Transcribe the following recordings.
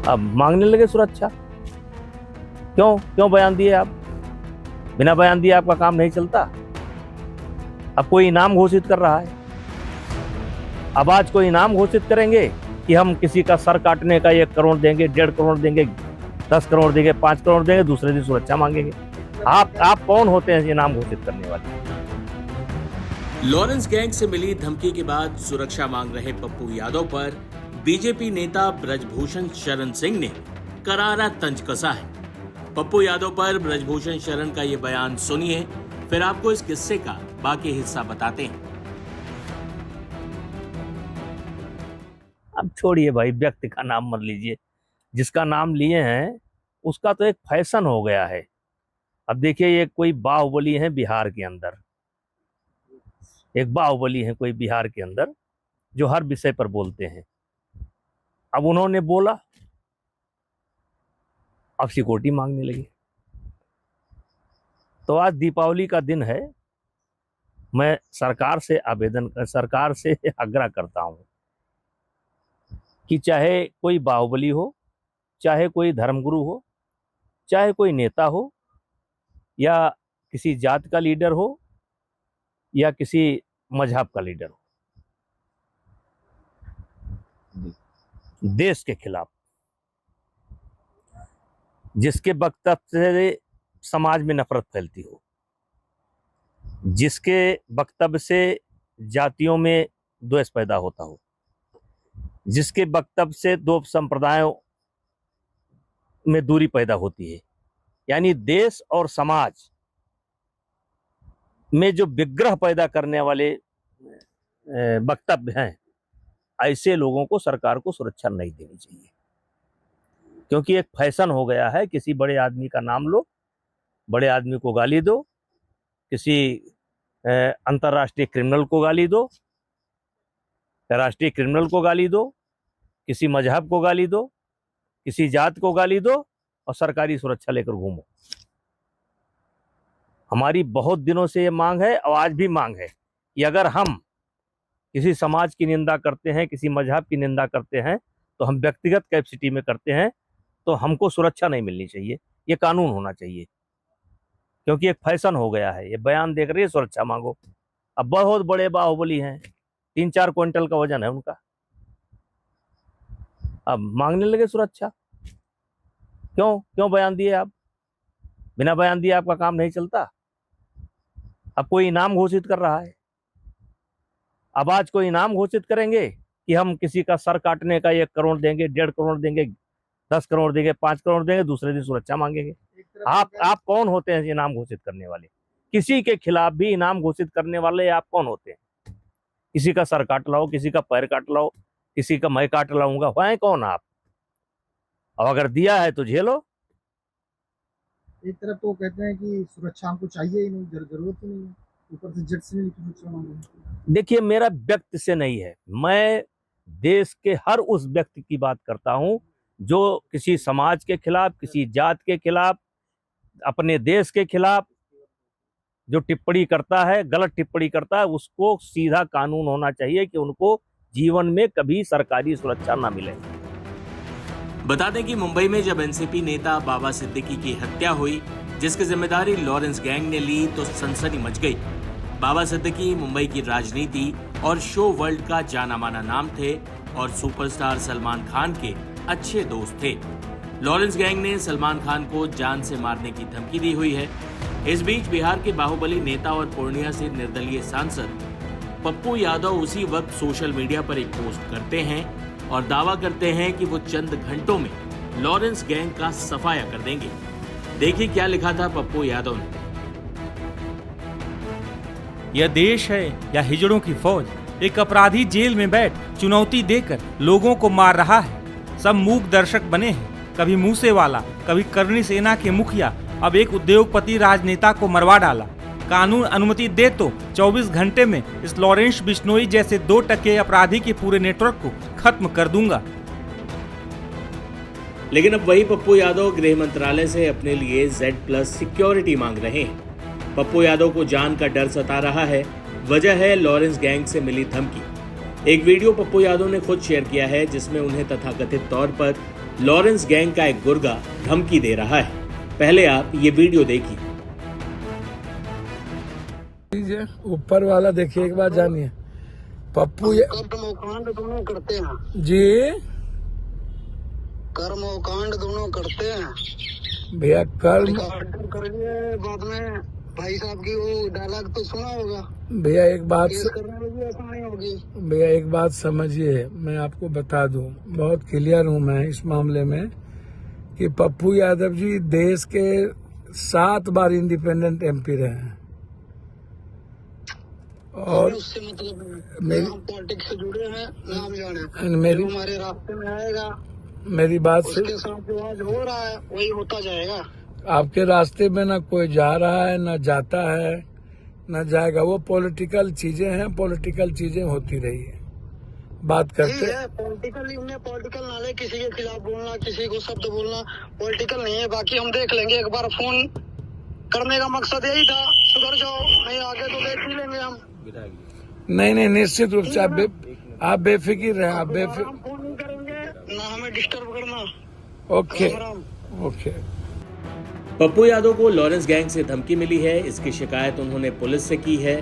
अब मांगने लगे सुरक्षा। क्यों क्यों बयान दिए आप? बिना बयान दिए आपका काम नहीं चलता। अब कोई इनाम घोषित कर रहा है। अब आज कोई इनाम घोषित करेंगे कि हम किसी का सर काटने का 1 करोड़ देंगे, 1.5 करोड़ देंगे, 10 करोड़ देंगे, 5 करोड़ देंगे, दूसरे दिन सुरक्षा मांगेंगे। आप कौन होते हैं इनाम घोषित करने वाले? लॉरेंस गैंग से मिली धमकी के बाद सुरक्षा मांग रहे पप्पू यादव पर बीजेपी नेता ब्रजभूषण शरण सिंह ने करारा तंज कसा है। पप्पू यादव पर ब्रजभूषण शरण का ये बयान सुनिए, फिर आपको इस किस्से का बाकी हिस्सा बताते हैं। अब छोड़िए भाई, व्यक्ति का नाम मत लीजिए। जिसका नाम लिए हैं उसका तो एक फैशन हो गया है। अब देखिए, ये कोई बाहुबली है बिहार के अंदर, एक बाहुबली है कोई बिहार के अंदर जो हर विषय पर बोलते हैं। अब उन्होंने बोला, अब सिक्योरिटी मांगने लगी। तो आज दीपावली का दिन है, मैं सरकार से आग्रह करता हूं कि चाहे कोई बाहुबली हो, चाहे कोई धर्मगुरु हो, चाहे कोई नेता हो, या किसी जात का लीडर हो, या किसी मजहब का लीडर हो, देश के खिलाफ जिसके वक्तव्य से समाज में नफरत फैलती हो, जिसके वक्तव्य से जातियों में द्वेष पैदा होता हो, जिसके वक्तव्य से दो संप्रदायों में दूरी पैदा होती है, यानी देश और समाज में जो विग्रह पैदा करने वाले वक्तव्य हैं, ऐसे लोगों को सरकार को सुरक्षा नहीं देनी चाहिए। क्योंकि एक फैशन हो गया है, किसी बड़े आदमी का नाम लो, बड़े आदमी को गाली दो, किसी अंतर्राष्ट्रीय क्रिमिनल को गाली दो, राष्ट्रीय क्रिमिनल को गाली दो, किसी मजहब को गाली दो, किसी जात को गाली दो और सरकारी सुरक्षा लेकर घूमो। हमारी बहुत दिनों से ये मांग है और आज भी मांग है कि अगर हम किसी समाज की निंदा करते हैं, किसी मजहब की निंदा करते हैं, तो हम व्यक्तिगत कैपेसिटी में करते हैं, तो हमको सुरक्षा नहीं मिलनी चाहिए, ये कानून होना चाहिए। क्योंकि एक फैशन हो गया है, ये बयान देकर ये सुरक्षा मांगो। अब बहुत बड़े बाहुबली हैं, 3-4 क्विंटल का वजन है उनका, अब मांगने लगे सुरक्षा। क्यों क्यों बयान दिए आप? बिना बयान दिए आपका काम नहीं चलता। अब कोई इनाम घोषित कर रहा है। अब आज कोई इनाम घोषित करेंगे कि हम किसी का सर काटने का 1 करोड़ देंगे, 1.5 करोड़ देंगे, 10 करोड़ देंगे, 5 करोड़ देंगे, दूसरे दिन सुरक्षा मांगेंगे। आप कौन होते हैं इनाम घोषित करने वाले? किसी के खिलाफ भी इनाम घोषित करने वाले आप कौन होते हैं? किसी का सर काट लाओ, किसी का पैर काट लाओ, किसी का मैं काट लाऊंगा, है कौन आप? अब अगर दिया है तो झेलो। एक तरफ तो कहते हैं कि सुरक्षा हमको चाहिए ही नहीं, जरूरत ही नहीं है, ऊपर से जट से नहीं सुरक्षा मांगे। देखिए, मेरा व्यक्ति से नहीं है, मैं देश के हर उस व्यक्ति की बात करता हूं जो किसी समाज के खिलाफ, किसी जात के खिलाफ, अपने देश के खिलाफ जो टिप्पणी करता है, गलत टिप्पणी करता है, उसको सीधा कानून होना चाहिए कि उनको जीवन में कभी सरकारी सुरक्षा ना मिले। बता दें कि मुंबई में जब एनसीपी नेता बाबा सिद्दीकी की हत्या हुई, जिसकी जिम्मेदारी लॉरेंस गैंग ने ली, तो सनसनी मच गई। बाबा सिद्दीकी मुंबई की राजनीति और शो वर्ल्ड का जाना माना नाम थे और सुपरस्टार सलमान खान के अच्छे दोस्त थे। लॉरेंस गैंग ने सलमान खान को जान से मारने की धमकी दी हुई है। इस बीच बिहार के बाहुबली नेता और पूर्णिया से निर्दलीय सांसद पप्पू यादव उसी वक्त सोशल मीडिया पर एक पोस्ट करते हैं और दावा करते हैं कि वो चंद घंटों में लॉरेंस गैंग का सफाया कर देंगे। देखिए क्या लिखा था पप्पू यादव ने। यह देश है या हिजड़ों की फौज? एक अपराधी जेल में बैठ चुनौती देकर लोगों को मार रहा है। सब मूक दर्शक बने हैं, कभी मूसे वाला, कभी करनी सेना के मुखिया, अब एक उद्योगपति राजनेता को मरवा डाला। कानून अनुमति दे तो 24 घंटे में इस लॉरेंस बिश्नोई जैसे 2% अपराधी के पूरे नेटवर्क को खत्म कर दूंगा। लेकिन अब वही पप्पू यादव गृह मंत्रालय से अपने लिए Z+ सिक्योरिटी मांग रहे हैं। पप्पू यादव को जान का डर सता रहा है। वजह है लॉरेंस गैंग से मिली धमकी। एक वीडियो पप्पू यादव ने खुद शेयर किया है जिसमें उन्हें तथाकथित तौर पर लॉरेंस गैंग का एक गुर्गा धमकी दे रहा है। पहले आप ये वीडियो देखिए। ऊपर वाला देखिए, एक बात जानिए, पप्पू कर्मकांड दोनों करते हैं जी, कर्मकांड दोनों करते हैं भैया कर्म, रिकॉर्डिंग करेंगे बाद में। भाई साहब की वो डायलॉग तो सुना होगा, भैया एक बात केस करने में भी आसानी होगी। भैया एक बात समझिए, मैं आपको बता दूं, बहुत क्लियर हूं मैं इस मामले में कि पप्पू यादव जी देश के 7 बार इंडिपेंडेंट एमपी रहे हैं और उससे मतलब मेरी- हम पॉलिटिक्स से जुड़े हैं, नाम जाने मेरी जो हमारे रास्ते में आएगा मेरी बात से उसके साथ जो आज हो रहा है वही होता जाएगा। आपके रास्ते में ना कोई जा रहा है, ना जाता है, ना जाएगा। वो पॉलिटिकल चीजें हैं, पॉलिटिकल चीजें होती रही है, बात करते ठीक है, पॉलिटिकल उन्हें पॉलिटिकल नाले किसी के खिलाफ बोलना, किसी को शब्द बोलना पॉलिटिकल नहीं है। बाकी हम देख लेंगे, एक बार फोन करने का मकसद यही था, सुधर जाओ, नहीं आगे तो देख ही लेंगे हम। नहीं, निश्चित रूप से आप बेफिक्र रहें, आप बेफिक्र। हम फोन नहीं करेंगे, ना हमें डिस्टर्ब करना। ओके राम राम। ओके। पप्पू यादव को लॉरेंस गैंग से धमकी मिली है। इसकी शिकायत उन्होंने पुलिस से की है।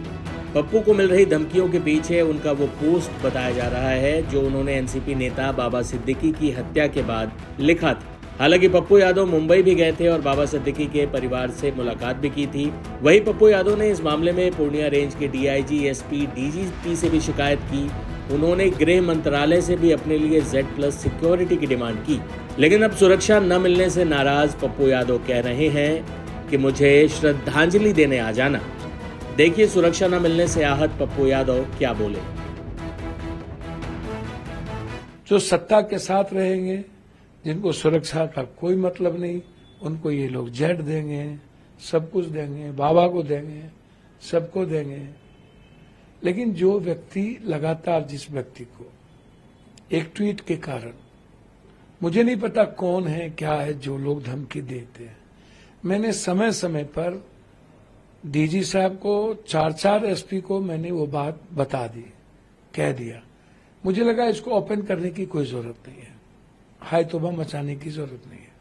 पप्पू को मिल रही धमकियों के पीछे उनका वो पोस्ट बताया जा रहा है जो उन्होंने एनसीपी नेता बाबा सिद्दीकी की हत्या के बाद लिखा था। हालांकि पप्पू यादव मुंबई भी गए थे और बाबा सिद्दीकी के परिवार से मुलाकात भी की थी। वहीं पप्पू यादव ने इस मामले में पूर्णिया रेंज के डीआईजी, एसपी, डीजीपी से भी शिकायत की। उन्होंने गृह मंत्रालय से भी अपने लिए Z+ सिक्योरिटी की डिमांड की। लेकिन अब सुरक्षा न मिलने से नाराज पप्पू यादव कह रहे हैं कि मुझे श्रद्धांजलि देने आ जाना। देखिए सुरक्षा न मिलने से आहत पप्पू यादव क्या बोले। जो सत्ता के साथ रहेंगे, जिनको सुरक्षा का कोई मतलब नहीं, उनको ये लोग जेट देंगे, सब कुछ देंगे, बाबा को देंगे, सबको देंगे। लेकिन जो व्यक्ति लगातार, जिस व्यक्ति को एक ट्वीट के कारण, मुझे नहीं पता कौन है क्या है, जो लोग धमकी देते हैं, मैंने समय समय पर डीजी साहब को, 4 एसपी को मैंने वो बात बता दी, कह दिया। मुझे लगा इसको ओपन करने की कोई जरूरत नहीं है, हाय तौबा मचाने की जरूरत नहीं है।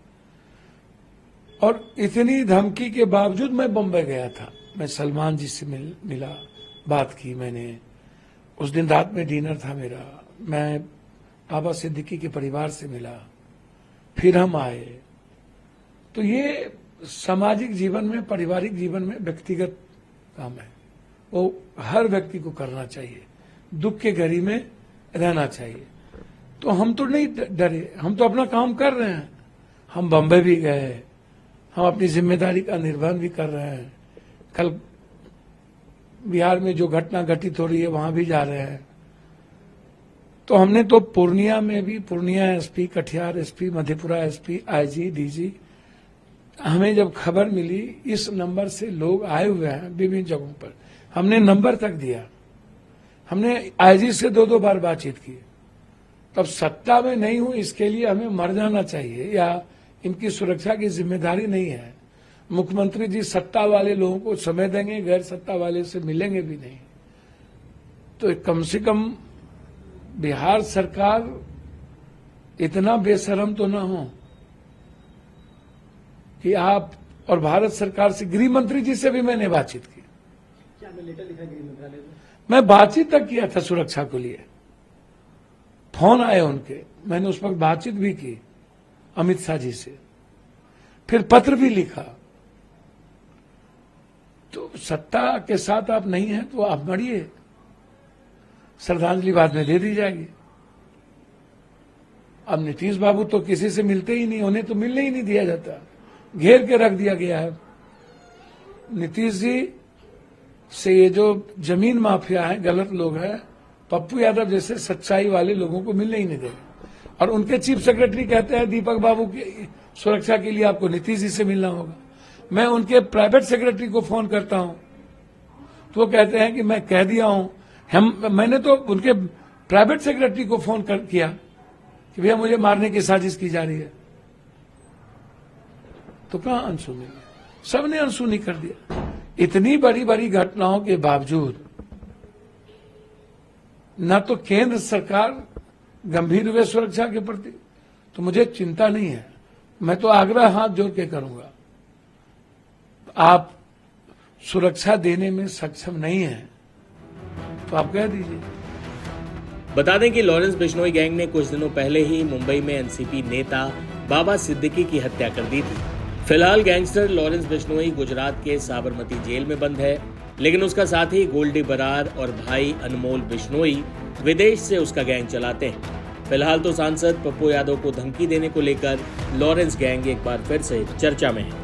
और इतनी धमकी के बावजूद मैं बम्बई गया था, मैं सलमान जी से मिला, बात की मैंने। उस दिन रात में डिनर था मेरा, मैं बाबा सिद्दीकी के परिवार से मिला, फिर हम आए। तो ये सामाजिक जीवन में, पारिवारिक जीवन में व्यक्तिगत काम है, वो हर व्यक्ति को करना चाहिए। दुख के घड़ी में रहना चाहिए। तो हम तो नहीं डरे, हम तो अपना काम कर रहे हैं। हम बम्बई भी गए, हम अपनी जिम्मेदारी का निर्वहन भी कर रहे हैं। कल बिहार में जो घटना घटित हो रही है वहां भी जा रहे हैं। तो हमने तो पूर्णिया में भी, Purnia SP, Katihar SP, Madhepura SP, IG, DG, हमें जब खबर मिली इस नंबर से लोग आए हुए हैं विभिन्न जगहों पर, हमने नंबर तक दिया। हमने आईजी से 2-2 बार बातचीत की। तब सत्ता में नहीं हूं इसके लिए हमें मर जाना चाहिए या इनकी सुरक्षा की जिम्मेदारी नहीं है। मुख्यमंत्री जी सत्ता वाले लोगों को समय देंगे, गैर सत्ता वाले से मिलेंगे भी नहीं। तो कम से कम बिहार सरकार इतना बेशरम तो ना हो कि आप, और भारत सरकार से, गृह मंत्री जी से भी मैंने बातचीत की। क्या लेटर लिखा गृह मंत्रालय में? मैं बातचीत तक किया था सुरक्षा को लिए, फोन आए उनके, मैंने उस वक्त बातचीत भी की अमित शाह जी से, फिर पत्र भी लिखा। तो सत्ता के साथ आप नहीं हैं तो आप मरिए, श्रद्धांजलि बाद में दे दी जाएगी। अब नीतीश बाबू तो किसी से मिलते ही नहीं, उन्हें तो मिलने ही नहीं दिया जाता, घेर के रख दिया गया है। नीतीश जी से ये जो जमीन माफिया है, गलत लोग हैं, पप्पू यादव जैसे सच्चाई वाले लोगों को मिलने ही नहीं देंगे। और उनके चीफ सेक्रेटरी कहते हैं दीपक बाबू की सुरक्षा के लिए आपको नीतीश जी से मिलना होगा। मैं उनके प्राइवेट सेक्रेटरी को फोन करता हूं तो वो कहते हैं कि मैं कह दिया हूं। मैंने तो उनके प्राइवेट सेक्रेटरी को फोन किया कि भैया मुझे मारने की साजिश की जा रही है। तो कहां अनसुनी, सबने अनसुनी कर दिया। इतनी बड़ी बड़ी घटनाओं के बावजूद न तो केंद्र सरकार गंभीर हुए सुरक्षा के प्रति, तो मुझे चिंता नहीं है। मैं तो आग्रह हाथ जोड़ के करूंगा, आप सुरक्षा देने में सक्षम नहीं है तो आप कह दीजिए। बता दें कि लॉरेंस बिश्नोई गैंग ने कुछ दिनों पहले ही मुंबई में एनसीपी नेता बाबा सिद्दीकी की हत्या कर दी थी। फिलहाल गैंगस्टर लॉरेंस बिश्नोई गुजरात के साबरमती जेल में बंद है, लेकिन उसका साथी गोल्डी बरार और भाई अनमोल बिश्नोई विदेश से उसका गैंग चलाते हैं। फिलहाल तो सांसद पप्पू यादव को धमकी देने को लेकर लॉरेंस गैंग एक बार फिर से चर्चा में है।